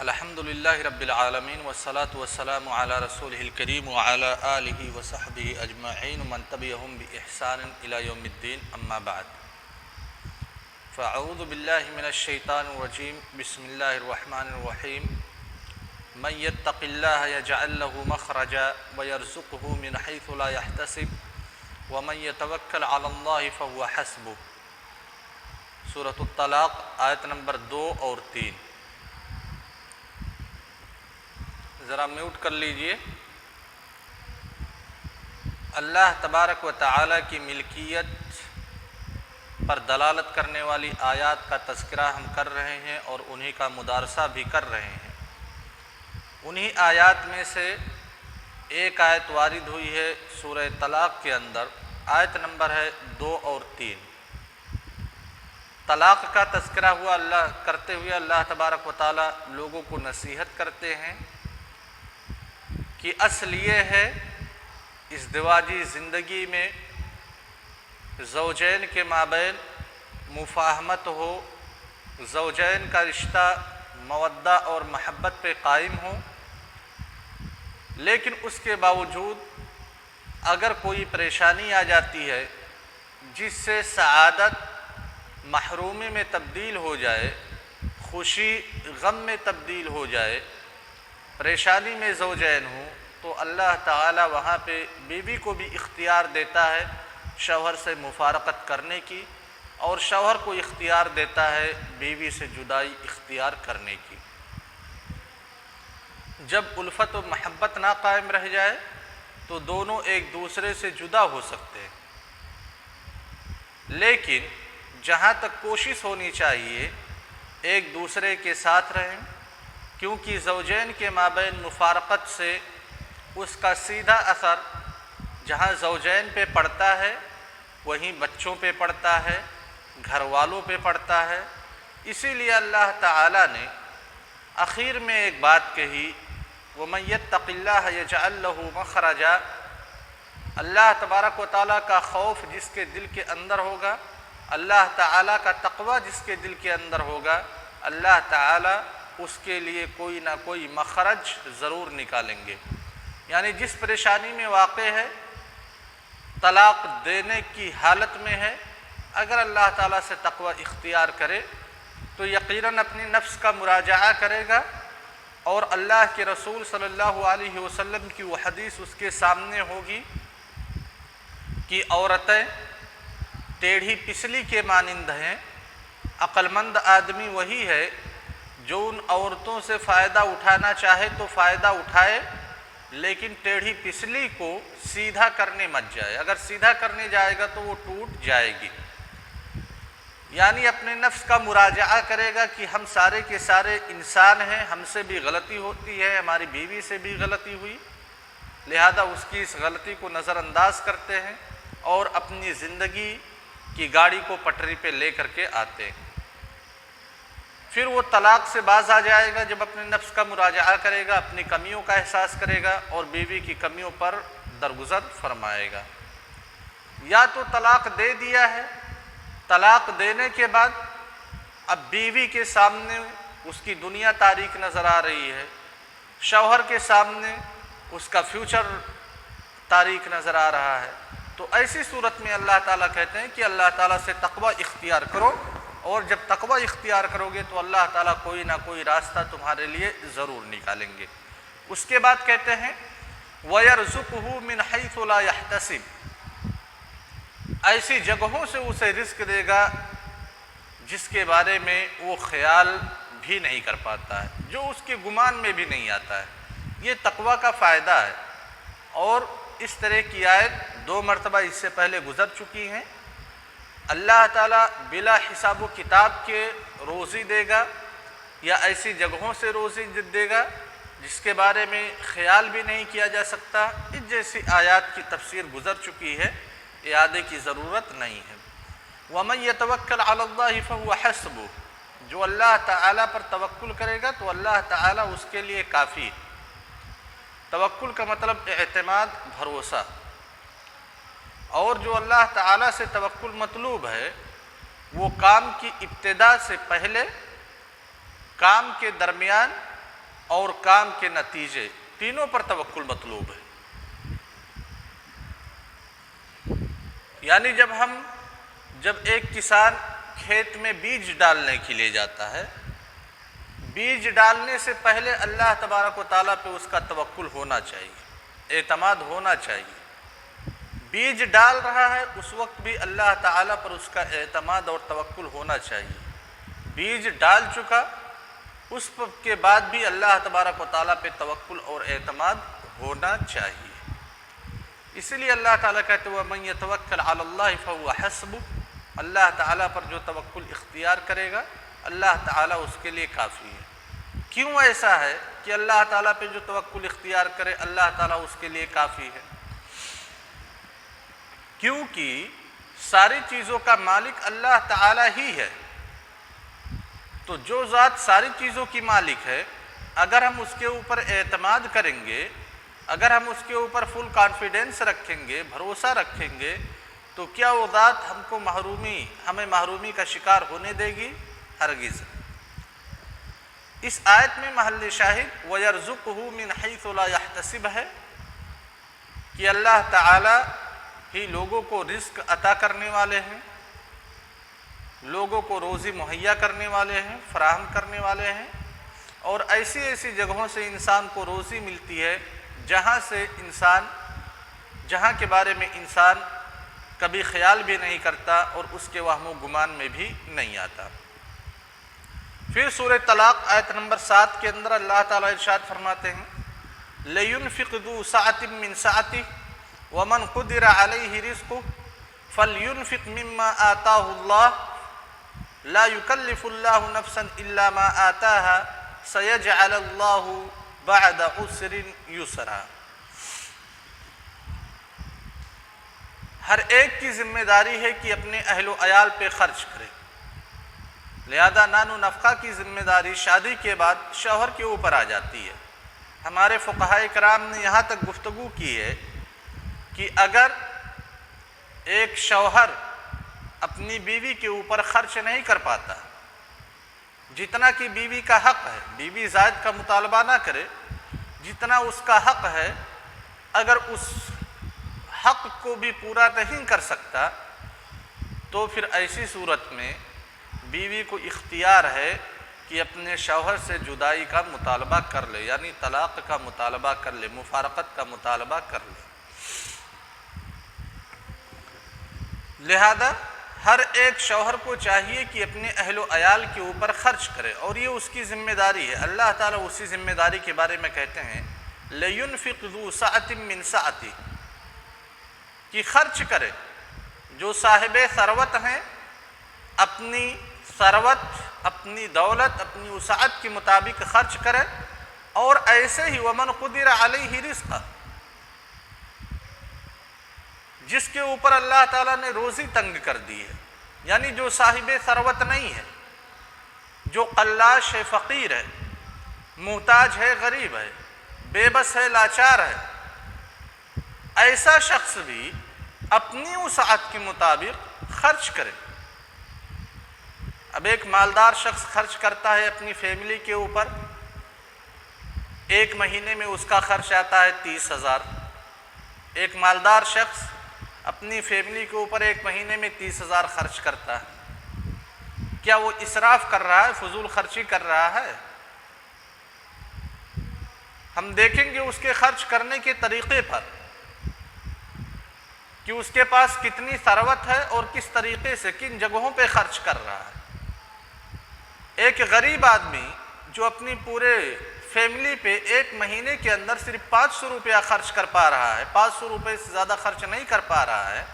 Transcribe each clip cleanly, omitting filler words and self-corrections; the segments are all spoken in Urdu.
الحمدللہ رب العالمین والصلاة والسلام علی رسولہ الکریم وعلی آلہ وصحبہ اجمعین ومن تبعہم بإحسان الی یوم الدین اما بعد فاعوذ باللہ من الشیطان الرجیم بسم اللہ الرحمن الرحیم من یتق اللہ یجعل لہ مخرجا ویرزقہ من حیث لا یحتسب ومن یتوکل علی اللہ فہو حسبہ۔ سورۃ الطلاق آیت نمبر 2 اور 3۔ ذرا میوٹ کر لیجئے۔ اللہ تبارک و تعالی کی ملکیت پر دلالت کرنے والی آیات کا تذکرہ ہم کر رہے ہیں اور انہی کا مدارسہ بھی کر رہے ہیں۔ انہی آیات میں سے ایک آیت وارد ہوئی ہے سورہ طلاق کے اندر، آیت نمبر ہے 2 اور 3۔ طلاق کا تذکرہ ہوا کرتے ہوئے اللہ تبارک و تعالی لوگوں کو نصیحت کرتے ہیں کہ اصل یہ ہے ازدواجی زندگی میں زوجین کے مابین مفاہمت ہو، زوجین کا رشتہ مودہ اور محبت پہ قائم ہو، لیکن اس کے باوجود اگر کوئی پریشانی آ جاتی ہے جس سے سعادت محرومی میں تبدیل ہو جائے، خوشی غم میں تبدیل ہو جائے، پریشانی میں زوجین ہوں، تو اللہ تعالی وہاں پہ بیوی کو بھی اختیار دیتا ہے شوہر سے مفارقت کرنے کی، اور شوہر کو اختیار دیتا ہے بیوی سے جدائی اختیار کرنے کی۔ جب الفت و محبت نہ قائم رہ جائے تو دونوں ایک دوسرے سے جدا ہو سکتے ہیں، لیکن جہاں تک کوشش ہونی چاہیے ایک دوسرے کے ساتھ رہیں، کیونکہ زوجین کے مابین مفارقت سے اس کا سیدھا اثر جہاں زوجین پہ پڑتا ہے وہیں بچوں پہ پڑتا ہے، گھر والوں پہ پڑتا ہے۔ اسی لیے اللہ تعالی نے آخر میں ایک بات کہی، وَمَن يَتَّقِ اللَّهَ يَجْعَل لَّهُ مَخْرَجًا۔ اللہ تبارک و تعالیٰ کا خوف جس کے دل کے اندر ہوگا، اللہ تعالیٰ کا تقوی جس کے دل کے اندر ہوگا، اللہ تعالیٰ اس کے لیے کوئی نہ کوئی مخرج ضرور نکالیں گے۔ یعنی جس پریشانی میں واقع ہے، طلاق دینے کی حالت میں ہے، اگر اللہ تعالیٰ سے تقوی اختیار کرے تو یقیناً اپنی نفس کا مراجعہ کرے گا، اور اللہ کے رسول صلی اللہ علیہ وسلم کی وہ حدیث اس کے سامنے ہوگی کہ عورتیں ٹیڑھی پسلی کے مانند ہیں۔ عقل مند آدمی وہی ہے جو ان عورتوں سے فائدہ اٹھانا چاہے تو فائدہ اٹھائے، لیکن ٹیڑھی پسلی کو سیدھا کرنے مت جائے۔ اگر سیدھا کرنے جائے گا تو وہ ٹوٹ جائے گی۔ یعنی اپنے نفس کا مراجعہ کرے گا کہ ہم سارے کے سارے انسان ہیں، ہم سے بھی غلطی ہوتی ہے، ہماری بیوی سے بھی غلطی ہوئی، لہذا اس کی اس غلطی کو نظر انداز کرتے ہیں اور اپنی زندگی کی گاڑی کو پٹری پہ لے کر کے آتے ہیں۔ پھر وہ طلاق سے باز آ جائے گا جب اپنے نفس کا مراجعہ کرے گا، اپنی کمیوں کا احساس کرے گا اور بیوی کی کمیوں پر درگزر فرمائے گا۔ یا تو طلاق دے دیا ہے، طلاق دینے کے بعد اب بیوی کے سامنے اس کی دنیا تاریک نظر آ رہی ہے، شوہر کے سامنے اس کا فیوچر تاریک نظر آ رہا ہے، تو ایسی صورت میں اللہ تعالیٰ کہتے ہیں کہ اللہ تعالیٰ سے تقوی اختیار کرو، اور جب تقوی اختیار کرو گے تو اللہ تعالیٰ کوئی نہ کوئی راستہ تمہارے لیے ضرور نکالیں گے۔ اس کے بعد کہتے ہیں وَيَرْزُقُهُ مِنْ حَيْثُ لَا يَحْتَسِبُ۔ ایسی جگہوں سے اسے رزق دے گا جس کے بارے میں وہ خیال بھی نہیں کر پاتا ہے، جو اس کے گمان میں بھی نہیں آتا ہے۔ یہ تقوی کا فائدہ ہے، اور اس طرح کی آیت 2 مرتبہ اس سے پہلے گزر چکی ہیں۔ اللہ تعالیٰ بلا حساب و کتاب کے روزی دے گا، یا ایسی جگہوں سے روزی دے گا جس کے بارے میں خیال بھی نہیں کیا جا سکتا۔ اس جیسی آیات کی تفسیر گزر چکی ہے، اعادے کی ضرورت نہیں ہے۔ وَمَن يَتَوَكَّلْ عَلَى اللَّهِ فَهُوَ حَسْبُهُ۔ جو اللہ تعالیٰ پر توکل کرے گا تو اللہ تعالیٰ اس کے لیے کافی۔ توکل کا مطلب اعتماد، بھروسہ، اور جو اللہ تعالیٰ سے توکل مطلوب ہے وہ کام کی ابتدا سے پہلے، کام کے درمیان اور کام کے نتیجے، تینوں پر توکل مطلوب ہے۔ یعنی جب ایک کسان کھیت میں بیج ڈالنے کے لیے جاتا ہے، بیج ڈالنے سے پہلے اللہ تبارک و تعالیٰ پہ اس کا توکل ہونا چاہیے، اعتماد ہونا چاہیے۔ بیج ڈال رہا ہے اس وقت بھی اللہ تعالیٰ پر اس کا اعتماد اور توکل ہونا چاہیے۔ بیج ڈال چکا اس کے بعد بھی اللہ تبارک و تعالیٰ پہ توکل اور اعتماد ہونا چاہیے۔ اسی لیے اللہ تعالیٰ کہتے ہیں وَمَن يَتَوَكَّلْ عَلَى اللَّهِ فَهُوَ حَسْبُهُ، اللہ تعالیٰ پر جو توکل اختیار کرے گا اللہ تعالیٰ اس کے لیے کافی ہے۔ کیوں ایسا ہے کہ اللہ تعالیٰ پہ جو توکل اختیار کرے اللہ تعالیٰ اس کے لیے کافی ہے؟ کیونکہ ساری چیزوں کا مالک اللہ تعالیٰ ہی ہے۔ تو جو ذات ساری چیزوں کی مالک ہے، اگر ہم اس کے اوپر اعتماد کریں گے، اگر ہم اس کے اوپر فل کانفیڈنس رکھیں گے، بھروسہ رکھیں گے، تو کیا وہ ذات ہمیں محرومی کا شکار ہونے دے گی؟ ہرگز۔ اس آیت میں محل شاہد وَيَرْزُقُهُ مِنْ حَيْثُ لَا يَحْتَسِبُ ہے کہ اللہ تعالی ہی لوگوں کو رزق عطا کرنے والے ہیں، لوگوں کو روزی مہیا کرنے والے ہیں، فراہم کرنے والے ہیں، اور ایسی ایسی جگہوں سے انسان کو روزی ملتی ہے جہاں کے بارے میں انسان کبھی خیال بھی نہیں کرتا اور اس کے وہم و گمان میں بھی نہیں آتا۔ پھر سورہ طلاق آیت نمبر 7 کے اندر اللہ تعالیٰ ارشاد فرماتے ہیں لَيُنْفِقْ ذُو سَعَةٍ مِّن سَعَتِهِ وَمَنْ قُدِرَ عَلَيْهِ رِزْقُهُ فَلْيُنْفِقْ مِمَّا آتَاهُ اللَّهُ لَا يُكَلِّفُ اللَّهُ نَفْسًا إِلَّا مَا آتَاهَا سَيَجْعَلُ اللَّهُ بَعْدَ عُسْرٍ يُسْرًا۔ ہر ایک کی ذمہ داری ہے کہ اپنے اہل و عیال پہ خرچ کرے، لہذا نان و نفقہ کی ذمہ داری شادی کے بعد شوہر کے اوپر آ جاتی ہے۔ ہمارے فقہائے کرام نے یہاں تک گفتگو کی ہے کہ اگر ایک شوہر اپنی بیوی کے اوپر خرچ نہیں کر پاتا جتنا کہ بیوی کا حق ہے، بیوی زائد کا مطالبہ نہ کرے، جتنا اس کا حق ہے، اگر اس حق کو بھی پورا نہیں کر سکتا تو پھر ایسی صورت میں بیوی کو اختیار ہے کہ اپنے شوہر سے جدائی کا مطالبہ کر لے، یعنی طلاق کا مطالبہ کر لے، مفارقت کا مطالبہ کر لے۔ لہذا ہر ایک شوہر کو چاہیے کہ اپنے اہل و عیال کے اوپر خرچ کرے، اور یہ اس کی ذمہ داری ہے۔ اللہ تعالیٰ اسی ذمہ داری کے بارے میں کہتے ہیں لَيُنْفِقْ ذُو سَعَةٍ مِّن سَعَتِهِ، کہ خرچ کرے، جو صاحب ثروت ہیں اپنی ثروت، اپنی دولت، اپنی وسعت کے مطابق خرچ کرے، اور ایسے ہی وَمَنْ قُدِرَ عَلَيْهِ رِزْقًا، جس کے اوپر اللہ تعالیٰ نے روزی تنگ کر دی ہے، یعنی جو صاحب ثروت نہیں ہے، جو قلاش ہے، فقیر ہے، محتاج ہے، غریب ہے، بے بس ہے، لاچار ہے، ایسا شخص بھی اپنی وسعت کے مطابق خرچ کرے۔ اب ایک مالدار شخص خرچ کرتا ہے اپنی فیملی کے اوپر، ایک مہینے میں اس کا خرچ آتا ہے 30,000۔ ایک مالدار شخص اپنی فیملی کے اوپر ایک مہینے میں 30,000 خرچ کرتا ہے، کیا وہ اسراف کر رہا ہے، فضول خرچی کر رہا ہے؟ ہم دیکھیں گے اس کے خرچ کرنے کے طریقے پر کہ اس کے پاس کتنی ثروت ہے اور کس طریقے سے، کن جگہوں پہ خرچ کر رہا ہے۔ ایک غریب آدمی جو اپنی پورے فیملی پہ ایک مہینے کے اندر صرف 500 روپیہ خرچ کر پا رہا ہے، 500 روپے سے زیادہ خرچ نہیں کر پا رہا ہے،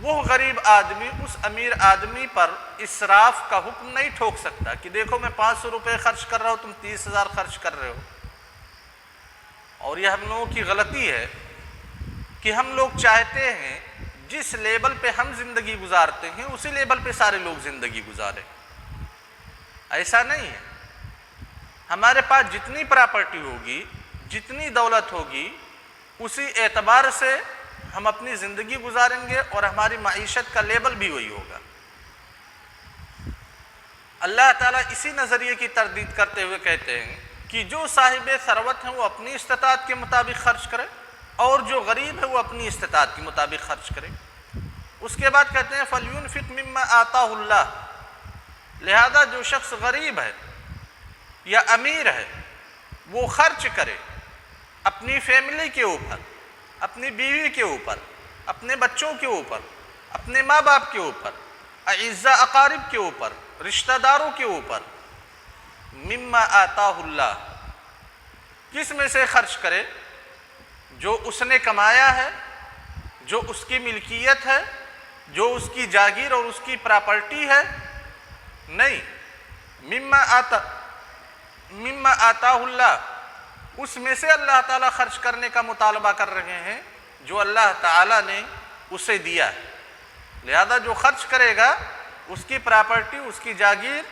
وہ غریب آدمی اس امیر آدمی پر اسراف کا حکم نہیں ٹھوک سکتا کہ دیکھو میں 500 روپے خرچ کر رہا ہوں، تم 30,000 خرچ کر رہے ہو۔ اور یہ ہم لوگوں کی غلطی ہے کہ ہم لوگ چاہتے ہیں جس لیبل پہ ہم زندگی گزارتے ہیں اسی لیبل پہ سارے لوگ زندگی گزاریں۔ ایسا نہیں ہے۔ ہمارے پاس جتنی پراپرٹی ہوگی، جتنی دولت ہوگی، اسی اعتبار سے ہم اپنی زندگی گزاریں گے اور ہماری معیشت کا لیبل بھی وہی ہوگا۔ اللہ تعالیٰ اسی نظریے کی تردید کرتے ہوئے کہتے ہیں کہ جو صاحب ثروت ہیں وہ اپنی استطاعت کے مطابق خرچ کرے اور جو غریب ہے وہ اپنی استطاعت کے مطابق خرچ کرے۔ اس کے بعد کہتے ہیں فَلْيُنْفِقْ مِمَّا آتَاهُ اللَّهُ، لہذا جو شخص غریب ہے یا امیر ہے وہ خرچ کرے اپنی فیملی کے اوپر، اپنی بیوی کے اوپر، اپنے بچوں کے اوپر، اپنے ماں باپ کے اوپر، اعزاء اقارب کے اوپر، رشتہ داروں کے اوپر۔ مما آتاہ اللہ، کس میں سے خرچ کرے؟ جو اس نے کمایا ہے، جو اس کی ملکیت ہے، جو اس کی جاگیر اور اس کی پراپرٹی ہے؟ نہیں، مما آتاہ اللہ، اس میں سے اللہ تعالیٰ خرچ کرنے کا مطالبہ کر رہے ہیں جو اللہ تعالیٰ نے اسے دیا ہے۔ لہذا جو خرچ کرے گا اس کی پراپرٹی، اس کی جاگیر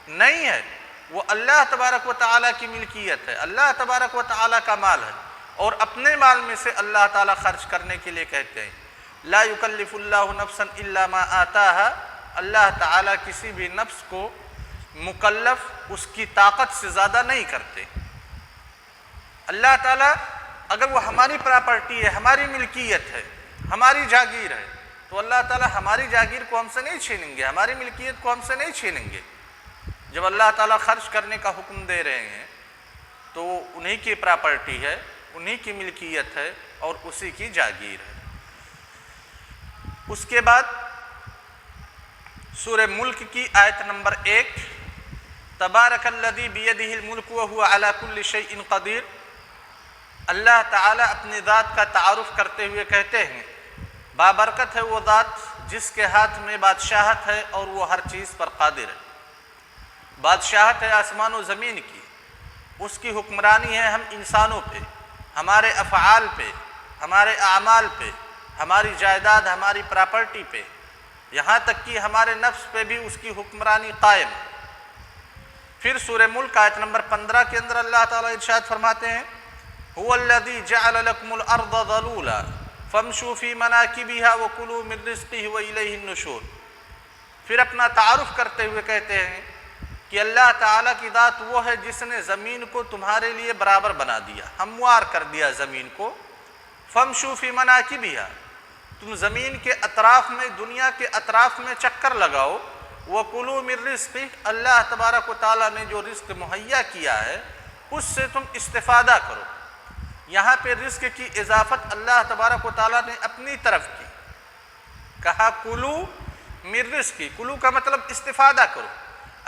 نہیں ہے، وہ اللہ تبارک و تعالیٰ کی ملکیت ہے، اللہ تبارک و تعالیٰ کا مال ہے، اور اپنے مال میں سے اللہ تعالیٰ خرچ کرنے کے لیے کہتے ہیں لا یکلف اللہ نفسا الا ما آتاہا، اللہ تعالیٰ کسی بھی نفس کو مکلف اس کی طاقت سے زیادہ نہیں کرتے۔ اللہ تعالیٰ اگر وہ ہماری پراپرٹی ہے، ہماری ملکیت ہے، ہماری جاگیر ہے، تو اللہ تعالیٰ ہماری جاگیر کو ہم سے نہیں چھینیں گے، ہماری ملکیت کو ہم سے نہیں چھینیں گے۔ جب اللہ تعالیٰ خرچ کرنے کا حکم دے رہے ہیں تو انہی کی پراپرٹی ہے، انہی کی ملکیت ہے اور اسی کی جاگیر ہے۔ اس کے بعد سورہ ملک کی آیت نمبر 1، تبارک الذی بیدہ الملک وہو علی کل شیء قدیر، اللہ تعالیٰ اپنی ذات کا تعارف کرتے ہوئے کہتے ہیں بابرکت ہے وہ ذات جس کے ہاتھ میں بادشاہت ہے اور وہ ہر چیز پر قادر ہے۔ بادشاہت ہے آسمان و زمین کی، اس کی حکمرانی ہے ہم انسانوں پہ، ہمارے افعال پہ، ہمارے اعمال پہ، ہماری جائیداد، ہماری پراپرٹی پہ، یہاں تک کہ ہمارے نفس پہ بھی اس کی حکمرانی قائم ہے۔ پھر سورہ ملک آیت نمبر 15 کے اندر اللہ تعالیٰ ارشاد فرماتے ہیں هو الذی جعل لکم الارض ذلولا فامشوا فی مناکبها وکلوا من رزقہ والیہ النشور۔ پھر اپنا تعارف کرتے ہوئے کہتے ہیں کہ اللہ تعالیٰ کی ذات وہ ہے جس نے زمین کو تمہارے لیے برابر بنا دیا، ہموار کر دیا زمین کو۔ فامشوا فی مناکبها، تم زمین کے اطراف میں، دنیا کے اطراف میں چکر لگاؤ۔ وَكُلُوا مِن رِزْقِهِ، اللہ تبارک و تعالیٰ نے جو رزق مہیا کیا ہے اس سے تم استفادہ کرو۔ یہاں پہ رزق کی اضافت اللہ تبارک و تعالیٰ نے اپنی طرف کی، کہا کلو من رزقی، کلو کا مطلب استفادہ کرو۔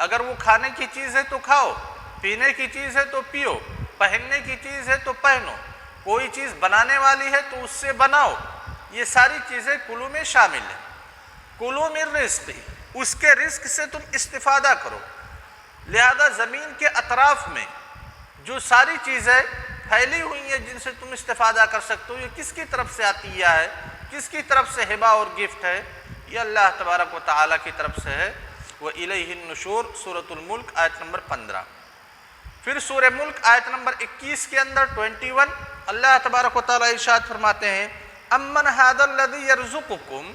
اگر وہ کھانے کی چیز ہے تو کھاؤ، پینے کی چیز ہے تو پیو، پہننے کی چیز ہے تو پہنو، کوئی چیز بنانے والی ہے تو اس سے بناؤ، یہ ساری چیزیں کلو میں شامل ہیں۔ کلو من رزقی، اس کے رزق سے تم استفادہ کرو۔ لہذا زمین کے اطراف میں جو ساری چیزیں پھیلی ہوئی ہیں جن سے تم استفادہ کر سکتے ہو، یہ کس کی طرف سے عطیہ ہے، کس کی طرف سے ہبہ اور گفٹ ہے؟ یہ اللہ تبارک و تعالیٰ کی طرف سے ہے۔ وَإِلَيْهِ النُّشُورُ، سورۃ الملک آیت نمبر 15۔ پھر سورہ ملک آیت نمبر 21 کے اندر 21 اللہ تبارک و تعالیٰ ارشاد فرماتے ہیں امن ھذا الذی یرزقکم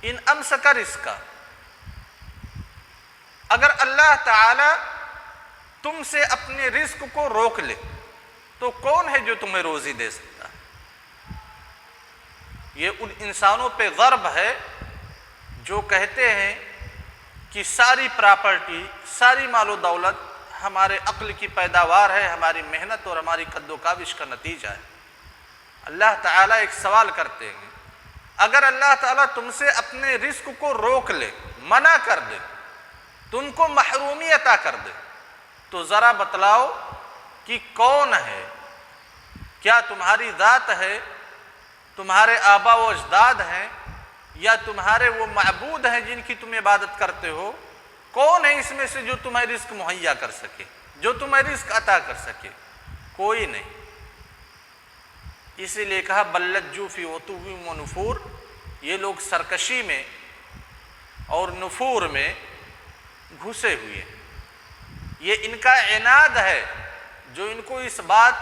ان امسک رزقہ، اگر اللہ تعالیٰ تم سے اپنے رزق کو روک لے تو کون ہے جو تمہیں روزی دے سکتا ہے؟ یہ ان انسانوں پہ ضرب ہے جو کہتے ہیں کہ ساری پراپرٹی، ساری مال و دولت ہمارے عقل کی پیداوار ہے، ہماری محنت اور ہماری قد و کاوش کا نتیجہ ہے۔ اللہ تعالیٰ ایک سوال کرتے ہیں، اگر اللہ تعالیٰ تم سے اپنے رزق کو روک لے، منع کر دے، تم کو محرومی عطا کر دے، تو ذرا بتلاؤ کہ کون ہے؟ کیا تمہاری ذات ہے، تمہارے آبا و اجداد ہیں، یا تمہارے وہ معبود ہیں جن کی تم عبادت کرتے ہو؟ کون ہے اس میں سے جو تمہیں رزق مہیا کر سکے، جو تمہیں رزق عطا کر سکے؟ کوئی نہیں۔ اسی لیے کہا بل لجوا فی عتو و نفور، یہ لوگ سرکشی میں اور نفور میں گھسے ہوئے ہیں۔ یہ ان کا عناد ہے جو ان کو اس بات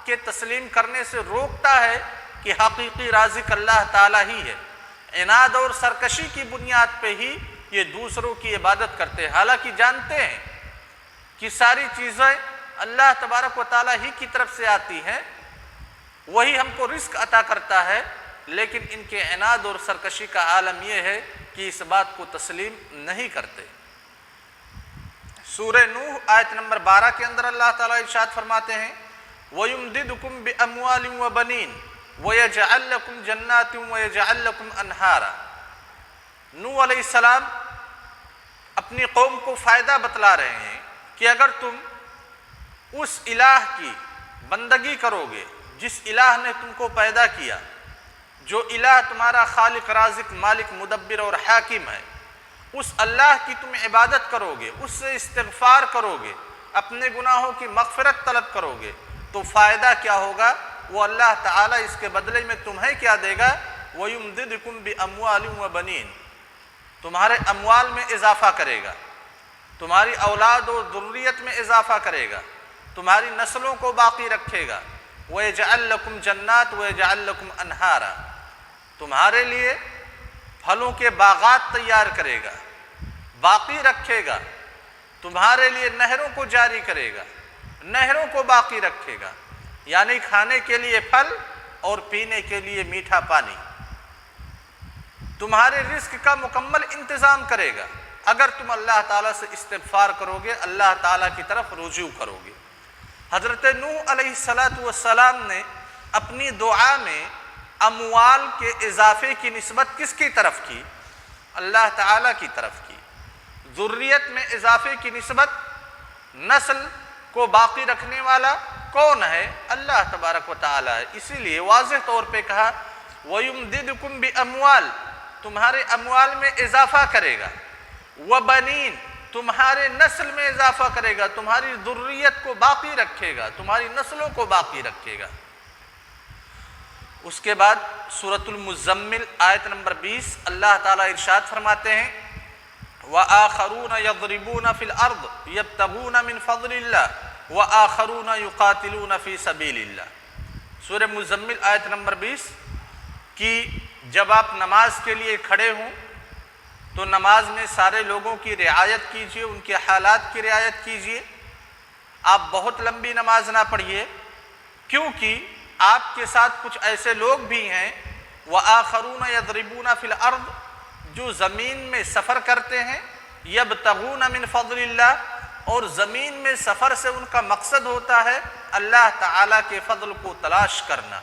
کے تسلیم کرنے سے روکتا ہے کہ حقیقی رازق اللہ تعالیٰ ہی ہے۔ عناد اور سرکشی کی بنیاد پہ ہی یہ دوسروں کی عبادت کرتے ہیں، حالانکہ جانتے ہیں کہ ساری چیزیں اللہ تبارک و تعالیٰ ہی کی طرف سے آتی ہیں، وہی ہم کو رزق عطا کرتا ہے، لیکن ان کے عناد اور سرکشی کا عالم یہ ہے کہ اس بات کو تسلیم نہیں کرتے۔ سورہ نوح آیت نمبر 12 کے اندر اللہ تعالیٰ ارشاد فرماتے ہیں وَيُمْدِدُكُمْ بِأَمْوَالٍ وَبَنِينَ وَيَجْعَلْ لَكُمْ جَنَّاتٍ وَيَجْعَلْ لَكُمْ أَنْهَارًا۔ نوح علیہ السلام اپنی قوم کو فائدہ بتلا رہے ہیں کہ اگر تم اس الہ کی بندگی کرو گے جس الہ نے تم کو پیدا کیا، جو الہ تمہارا خالق رازق مالک مدبر اور حاکم ہے، اس اللہ کی تم عبادت کرو گے، اس سے استغفار کرو گے، اپنے گناہوں کی مغفرت طلب کرو گے، تو فائدہ کیا ہوگا؟ وہ اللہ تعالیٰ اس کے بدلے میں تمہیں کیا دے گا؟ وَيُمْدِدْكُمْ بِأَمْوَالٍ وَبَنِينَ، تمہارے اموال میں اضافہ کرے گا، تمہاری اولاد و ذریت میں اضافہ کرے گا، تمہاری نسلوں کو باقی رکھے گا۔ وَيَجْعَلْ لَكُمْ جَنَّاتٍ وَيَجْعَلْ لَكُمْ أَنْهَارًا، تمہارے لیے پھلوں کے باغات تیار کرے گا، باقی رکھے گا، تمہارے لیے نہروں کو جاری کرے گا، نہروں کو باقی رکھے گا، یعنی کھانے کے لیے پھل اور پینے کے لیے میٹھا پانی، تمہارے رزق کا مکمل انتظام کرے گا اگر تم اللہ تعالیٰ سے استغفار کرو گے، اللہ تعالیٰ کی طرف رجوع کرو گے۔ حضرت نوح علیہ السلام نے اپنی دعا میں اموال کے اضافے کی نسبت کس کی طرف کی؟ اللہ تعالیٰ کی طرف کی۔ ذریت میں اضافے کی نسبت نسل کو باقی رکھنے والا کون ہے؟ اللہ تبارک و تعالیٰ ہے۔ اسی لیے واضح طور پہ کہا وَيُمْدِدْكُمْ بِأَمْوَالٍ، تمہارے اموال میں اضافہ کرے گا، وَبَنِينَ، تمہارے نسل میں اضافہ کرے گا، تمہاری ذریت کو باقی رکھے گا، تمہاری نسلوں کو باقی رکھے گا۔ اس کے بعد سورۃ المزمل آیت نمبر 20 اللہ تعالیٰ ارشاد فرماتے ہیں وَآخَرُونَ يَضْرِبُونَ فِي الْأَرْضِ يَبْتَغُونَ مِنْ فَضْلِ اللَّهِ وَآخَرُونَ يُقَاتِلُونَ فِي سَبِيلِ اللَّهِ۔ سورہ مزمل آیت نمبر 20 کہ جب آپ نماز کے لیے کھڑے ہوں تو نماز میں سارے لوگوں کی رعایت کیجئے، ان کے حالات کی رعایت کیجئے، آپ بہت لمبی نماز نہ پڑھیے، کیونکہ آپ کے ساتھ کچھ ایسے لوگ بھی ہیں وَآخَرُونَ يَضْرِبُونَ فِي الْأَرْضِ، جو زمین میں سفر کرتے ہیں، يَبْتَغُونَ مِنْ فَضْلِ اللَّهِ، اور زمین میں سفر سے ان کا مقصد ہوتا ہے اللہ تعالیٰ کے فضل کو تلاش کرنا۔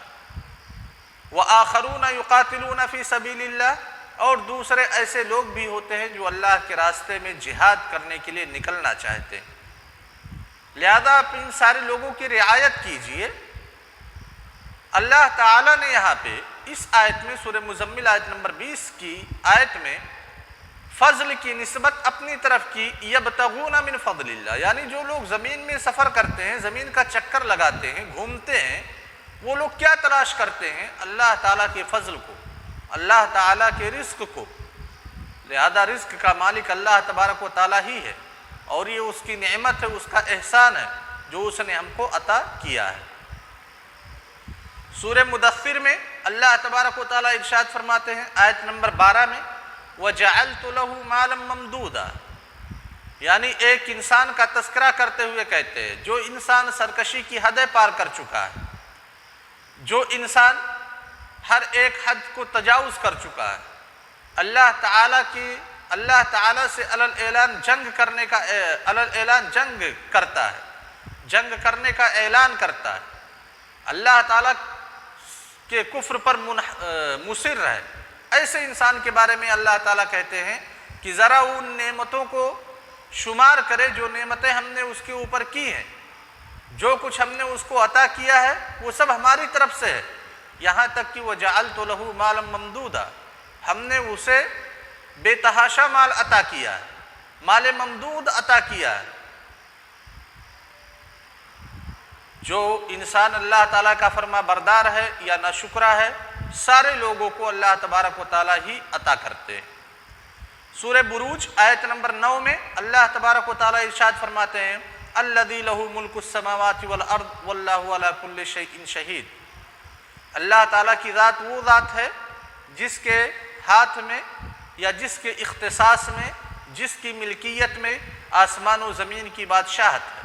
وَآخَرُونَ يُقَاتِلُونَ فِي سَبِيلِ اللَّهِ، اور دوسرے ایسے لوگ بھی ہوتے ہیں جو اللہ کے راستے میں جہاد کرنے کے لیے نکلنا چاہتے ہیں۔ لہذا آپ ان سارے لوگوں کی رعایت کیجئے۔ اللہ تعالیٰ نے یہاں پہ اس آیت میں سورہ مزمل آیت نمبر 20 کی آیت میں فضل کی نسبت اپنی طرف کی، یبتغون من فضل اللہ، یعنی جو لوگ زمین میں سفر کرتے ہیں، زمین کا چکر لگاتے ہیں، گھومتے ہیں، وہ لوگ کیا تلاش کرتے ہیں؟ اللہ تعالیٰ کے فضل کو، اللہ تعالیٰ کے رزق کو۔ لہذا رزق کا مالک اللہ تبارک و تعالیٰ ہی ہے، اور یہ اس کی نعمت ہے، اس کا احسان ہے جو اس نے ہم کو عطا کیا ہے۔ سورہ مدثر میں اللہ تبارک و تعالیٰ ارشاد فرماتے ہیں آیت نمبر 12 میں وَجَعَلْتُ لَهُ مَالًا مَمْدُودًا، یعنی ایک انسان کا تذکرہ کرتے ہوئے کہتے ہیں جو انسان سرکشی کی حدیں پار کر چکا ہے، جو انسان ہر ایک حد کو تجاوز کر چکا ہے، اللہ تعالیٰ سے اعلان جنگ کرتا ہے، جنگ کرنے کا اعلان کرتا ہے، اللہ تعالیٰ کے کفر پر مصر ہے، ایسے انسان کے بارے میں اللہ تعالیٰ کہتے ہیں کہ ذرا ان نعمتوں کو شمار کرے جو نعمتیں ہم نے اس کے اوپر کی ہیں، جو کچھ ہم نے اس کو عطا کیا ہے وہ سب ہماری طرف سے ہے، یہاں تک کہ وَجَعَلْتُ لَهُ مَالًا مَمْدُودًا، ہم نے اسے بے تحاشا مال عطا کیا ہے، مال ممدود عطا کیا ہے۔ جو انسان اللہ تعالیٰ کا فرما بردار ہے یا ناشکرا ہے، سارے لوگوں کو اللہ تبارک و تعالیٰ ہی عطا کرتے ہیں۔ سورہ بروج آیت نمبر 9 میں اللہ تبارک و تعالیٰ ارشاد فرماتے ہیں الذی لہ ملک السماوات والارض واللہ علی کل شیء شہید، اللہ تعالیٰ کی ذات وہ ذات ہے جس کے ہاتھ میں یا جس کے اختصاص میں، جس کی ملکیت میں آسمان و زمین کی بادشاہت ہے۔